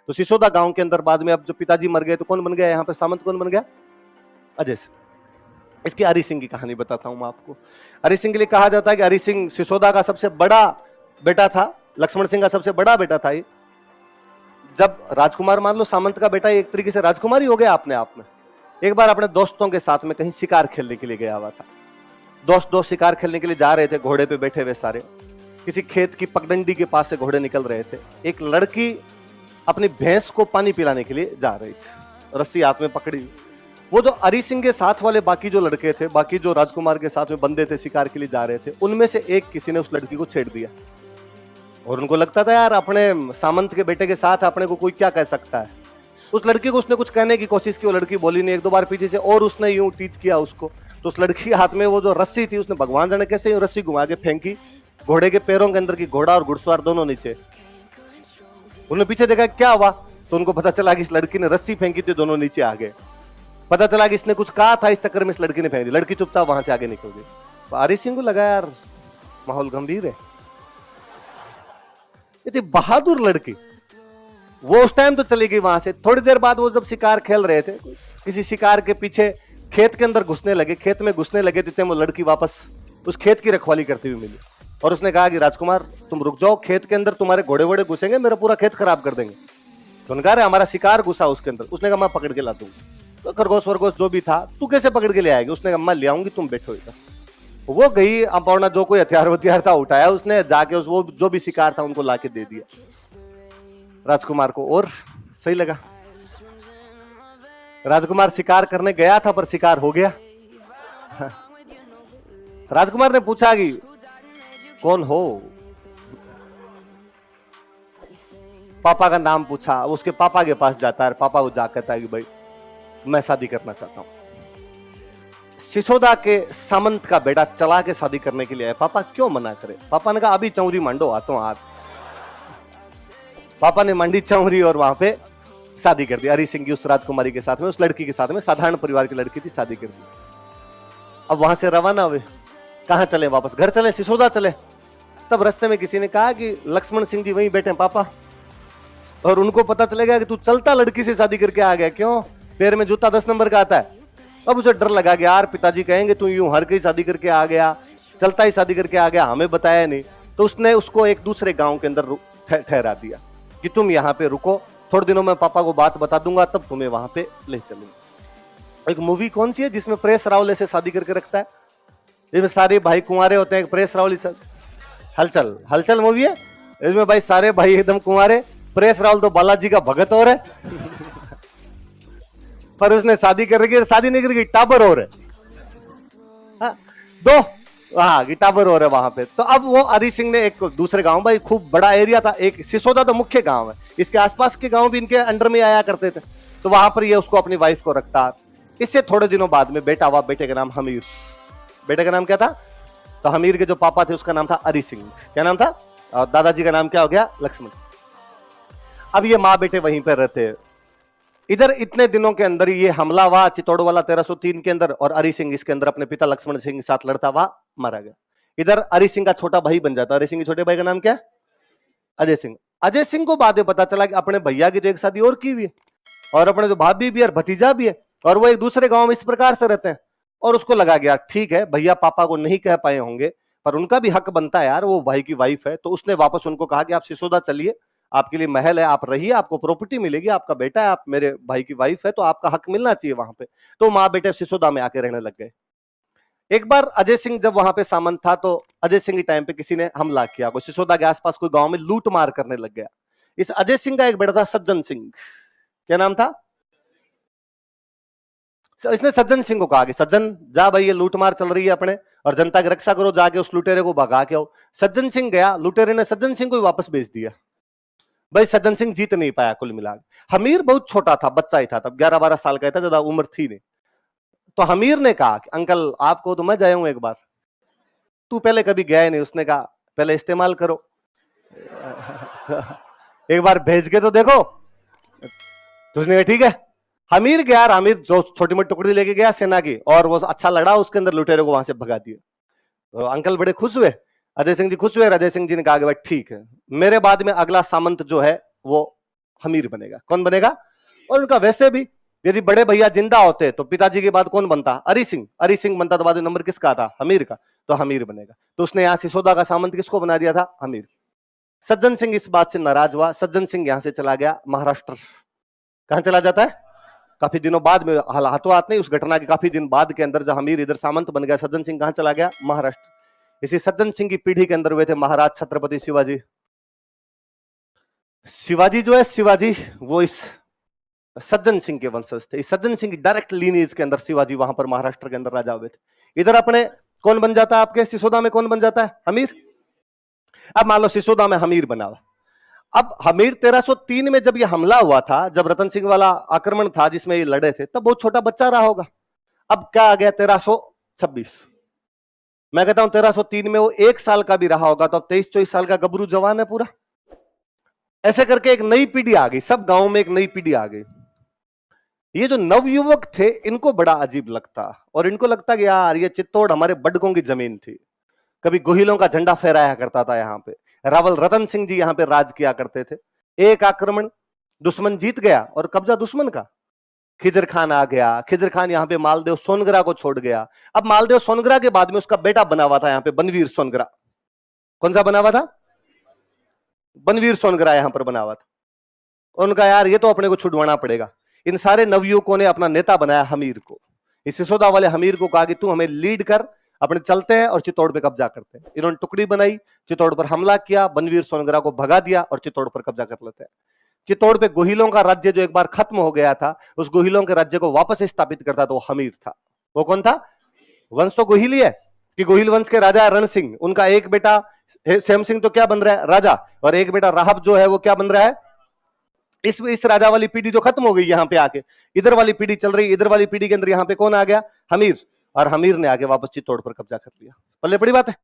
तो सिसोदा गांव के अंदर बाद में अब जो पिताजी मर गए तो कौन बन गया यहाँ पे सामंत, कौन बन गया? अजय सिंह। इसकी हरि सिंह की कहानी बताता हूं मैं आपको। हरि सिंह के लिए कहा जाता है कि हरि सिंह सिसोदा का सबसे बड़ा बेटा था, लक्ष्मण सिंह का सबसे बड़ा बेटा था ये। जब राजकुमार, मान लो सामंत का बेटा एक तरीके से राजकुमार ही हो गया अपने आप में। एक बार अपने दोस्तों के साथ में कहीं शिकार खेलने के लिए गया हुआ था। दोस्त शिकार खेलने के लिए जा रहे थे, घोड़े पे बैठे हुए सारे। किसी खेत की पगडंडी के पास से घोड़े निकल रहे थे। एक लड़की अपनी भैंस को पानी पिलाने के लिए जा रही थी, रस्सी हाथ में पकड़ी। वो जो हरि सिंह के साथ वाले बाकी जो लड़के थे, बाकी जो राजकुमार के साथ में बंदे थे शिकार के लिए जा रहे थे, उनमें से एक किसी ने उस लड़की को छेड़ दिया। और उनको लगता था यार अपने सामंत के बेटे के साथ अपने को कोई क्या कह सकता है। उस लड़की को उसने कुछ कहने की कोशिश की, वो लड़की बोली नहीं। एक दो बार पीछे से और उसने यूं टीच किया उसको, तो उस लड़की के हाथ में वो जो रस्सी थी, उसने भगवान जाने कैसे यूं रस्सी घुमा के फेंकी घोड़े के पैरों के अंदर की। घोड़ा और घुड़सवार दोनों नीचे। उन्होंने पीछे देखा क्या हुआ, तो उनको पता चला कि इस लड़की ने रस्सी फेंकी थी, दोनों नीचे आ गए। पता चला कि इसने कुछ कहा था, इस चक्कर में इस लड़की ने फेंक दी। लड़की चुपचाप वहां से आगे निकल गई। तो हरि सिंह को लगा यार माहौल गंभीर है। इतनी बहादुर लड़की, वो उस टाइम तो चली गई वहां से। थोड़ी देर बाद वो जब शिकार खेल रहे थे, किसी शिकार के पीछे खेत के अंदर घुसने लगे, खेत में घुसने लगे, तो वो लड़की वापस उस खेत की रखवाली करती हुई मिली। और उसने कहा कि राजकुमार तुम रुक जाओ, खेत के अंदर तुम्हारे घोड़े वोड़े घुसेंगे, मेरा पूरा खेत खराब कर देंगे। तो उन्होंने कहा हमारा शिकार घुसा उसके अंदर। उसने कहा मैं पकड़ के ला दूंगा। तो खरगोश वरगोश जो भी था, तू कैसे पकड़ के ले आएगी? उसने कहा मैं ले आऊंगी, तुम बैठो इधर। वो गई, अपना जो कोई हथियार था उठाया उसने, जाके वो जो भी शिकार था उनको लाके दे दिया राजकुमार को। और सही लगा, राजकुमार शिकार करने गया था पर शिकार हो गया। राजकुमार ने पूछा कि कौन हो? पापा का नाम पूछा। उसके पापा के पास जाता है, पापा को जाकर कहता है कि भाई मैं शादी करना चाहता हूं। सिसोदा के सामंत का बेटा चला के शादी करने के लिए आया। पापा क्यों मना करे? पापा ने कहा अभी चौरी मांडो, हाथों हाथ। पापा ने मंडी चौरी और वहां पे शादी कर दी। हरि सिंह की उस राजकुमारी के साथ में, उस लड़की के साथ में, साधारण परिवार की लड़की थी, शादी कर दी। अब वहां से रवाना हुए। कहां चले? वापस घर चले, सिसोदा चले। तब रास्ते में किसी ने कहा कि लक्ष्मण सिंह जी वहीं बैठे हैं पापा। और उनको पता चलेगा कि तू चलता लड़की से शादी करके आ गया, क्यों? पैर में जूता 10 नंबर का आता है। अब उसे डर लगा कि यार पिताजी कहेंगे तू यूं हर कहीं शादी करके आ गया, चलता ही शादी करके आ गया, हमें बताया नहीं। तो उसने उसको एक दूसरे गांव के अंदर ठहरा दिया कि तुम यहाँ पे रुको, थोड़े दिनों में पापा को बात बता दूंगा, तब तुम्हें वहां पे ले चलूंगा। एक मूवी कौन सी है जिसमें प्रेस रावल से शादी करके रखता है, जिसमें सारे भाई कुंवारे होते हैं? प्रेस रावल, हलचल, हलचल मूवी है। इसमें भाई सारे भाई एकदम कुंवारे, प्रेस रावल तो बालाजी का भगत और है। पर उसने शादी कर रखी, शादी नहीं करके टाबर हो रहे दो, हाँ टाबर हो रहे वहां पे। तो अब वो हरि सिंह ने एक दूसरे गांव, भाई खूब बड़ा एरिया था, एक सिसोदा तो मुख्य गांव है, इसके आसपास के गांव भी इनके अंडर में आया करते थे। तो वहां पर ये उसको अपनी वाइफ को रखता। इससे थोड़े दिनों बाद में बेटा हुआ, बेटे का नाम हमीर। बेटे का नाम क्या था? तो हमीर के जो पापा थे उसका नाम था हरि सिंह। क्या नाम था? और दादाजी का नाम क्या हो गया? लक्ष्मण। अब ये माँ बेटे वहीं पर रहते। इधर इतने दिनों के अंदर ये हमला हुआ चित्तौड़ वाला 1303 के अंदर, और हरि सिंह इसके अंदर अपने पिता लक्ष्मण सिंह के साथ लड़ता हुआ मारा गया। इधर हरि सिंह का छोटा भाई बन जाता। हरि सिंह के छोटे भाई का नाम क्या है? अजय सिंह। अजय सिंह को बाद में पता चला कि अपने भैया की तो एक शादी और की हुई है, और अपने जो भाभी भी है और भतीजा भी है, और वो एक दूसरे गांव में इस प्रकार से रहते हैं। और उसको लगा गया ठीक है भैया पापा को नहीं कह पाए होंगे, पर उनका भी हक बनता है यार, वो भाई की वाइफ है। तो उसने वापस उनको कहा कि आप सिसोदा चलिए, आपके लिए महल है, आप रहिए, आपको प्रॉपर्टी मिलेगी, आपका बेटा है, आप मेरे भाई की वाइफ है, तो आपका हक मिलना चाहिए वहां पे। तो माँ बेटे सिसोदा में आके रहने लग गए। एक बार अजय सिंह जब वहां पे सामंत था, तो अजय सिंह के टाइम पे किसी ने हमला किया, कोई सिसोदा के आसपास कोई गांव में लूट मार करने लग गया। इस अजय सिंह का एक बेटा था सज्जन सिंह। क्या नाम था? इसने सज्जन सिंह को कहा कि सज्जन जा भाई, ये लूटमार चल रही है अपने, और जनता की रक्षा करो, जाके उस लुटेरे को भगा के आओ। सज्जन सिंह गया, लुटेरे ने सज्जन सिंह को वापस भेज दिया। भाई सज्जन सिंह जीत नहीं पाया कुल मिलाकर। हमीर बहुत छोटा था, बच्चा ही था तब, 11-12 साल का था, ज्यादा उम्र थी नहीं। तो हमीर ने कहा कि अंकल आपको तो मैं जाया हूं एक बार, तू पहले कभी गया ही नहीं। उसने कहा पहले इस्तेमाल करो, एक बार भेज के तो देखो। तो उसने कहा ठीक है। हमीर गया, हमीर जो छोटी मोटी टुकड़ी लेके गया सेना की, और वो अच्छा लड़ा, उसके अंदर लुटेरे को वहां से भगा दिया। तो अंकल बड़े खुश हुए, अजय सिंह जी खुश हुए। अजय सिंह जी ने कहा कि भाई ठीक है, मेरे बाद में अगला सामंत जो है वो हमीर बनेगा। कौन बनेगा? और उनका वैसे भी यदि बड़े भैया जिंदा होते तो पिताजी के बाद कौन बनता? अरी सिंह। अरी सिंह बनता तो बाद में नंबर किसका आता? हमीर का। तो हमीर बनेगा। तो उसने यहां सिसोदा का सामंत किसको बना दिया था? हमीर। सज्जन सिंह इस बात से नाराज हुआ। सज्जन सिंह यहां से चला गया महाराष्ट्र। कहां चला जाता है? काफी दिनों बाद में, हाथों हाथ नहीं, उस घटना के काफी दिन बाद के अंदर जब हमीर इधर सामंत बन गया, सज्जन सिंह कहां चला गया? महाराष्ट्र। इसी सज्जन सिंह की पीढ़ी के अंदर हुए थे महाराज छत्रपति शिवाजी। शिवाजी जो है, शिवाजी वो इस सज्जन सिंह के वंशज थे। इस सज्जन सिंह की डायरेक्ट लीनिएज के अंदर शिवाजी वहां पर महाराष्ट्र के अंदर राजा हुए थे। इधर अपने कौन बन जाता है? आपके सिसोदा में कौन बन जाता है? हमीर। अब मान लो सिसोदा में हमीर बना हुआ। अब हमीर 1303 में जब ये हमला हुआ था, जब रतन सिंह वाला आक्रमण था जिसमें ये लड़े थे, तब बहुत छोटा बच्चा रहा होगा। अब क्या आ गया? 1326। मैं कहता हूं 1303 में वो 1 साल का भी रहा होगा, तो अब 23-24 साल का गबरू जवान है पूरा। ऐसे करके एक नई पीढ़ी आ गई, सब गांव में एक नई पीढ़ी आ गई। ये जो नवयुवक थे इनको बड़ा अजीब लगता, और इनको लगता कि यार ये चित्तौड़ हमारे बड़कों की जमीन थी, कभी गोहिलों का झंडा फहराया करता था यहाँ पे, रावल रतन सिंह जी यहाँ पे राज किया करते थे। एक आक्रमण, दुश्मन जीत गया और कब्जा दुश्मन का। खिजर खान आ गया, खिजर खान यहाँ पे मालदेव सोनगरा को छोड़ गया। अब मालदेव सोनगरा के बाद में उसका बेटा बना हुआ था यहाँ पे बनवीर सोनगरा। कौन सा बना हुआ था? बनवीर सोनगरा यहां पर बना हुआ था। उनका यार ये तो अपने को छुड़वाना पड़ेगा। इन सारे नवयुवकों ने अपना नेता बनाया हमीर को। इस सिसोदा वाले हमीर को कहा कि तू हमें लीड कर, अपने चलते हैं और चित्तौड़ पे कब्जा करते हैं। इन्होंने टुकड़ी बनाई, चित्तौड़ पर हमला किया, बनवीर सोनगरा को भगा दिया और चित्तौड़ पर कब्जा कर लेते हैं। चित्तौड़ पे गोहिलों का राज्य जो एक बार खत्म हो गया था, उस गोहिलों के राज्य को वापस स्थापित करता तो वो हमीर था। वो कौन था? वंश तो गोहिली है कि गोहिल वंश के राजा रण सिंह, उनका एक बेटा श्याम सिंह तो क्या बन रहा है? राजा। और एक बेटा राहब जो है वो क्या बन रहा है? इस राजा वाली पीढ़ी जो खत्म हो गई यहां पे आके, इधर वाली पीढ़ी चल रही। इधर वाली पीढ़ी के अंदर यहां पे कौन आ गया? हमीर। और हमीर ने आगे वापस चित्तौड़ पर कब्जा कर लिया। पल्ले बड़ी बात है।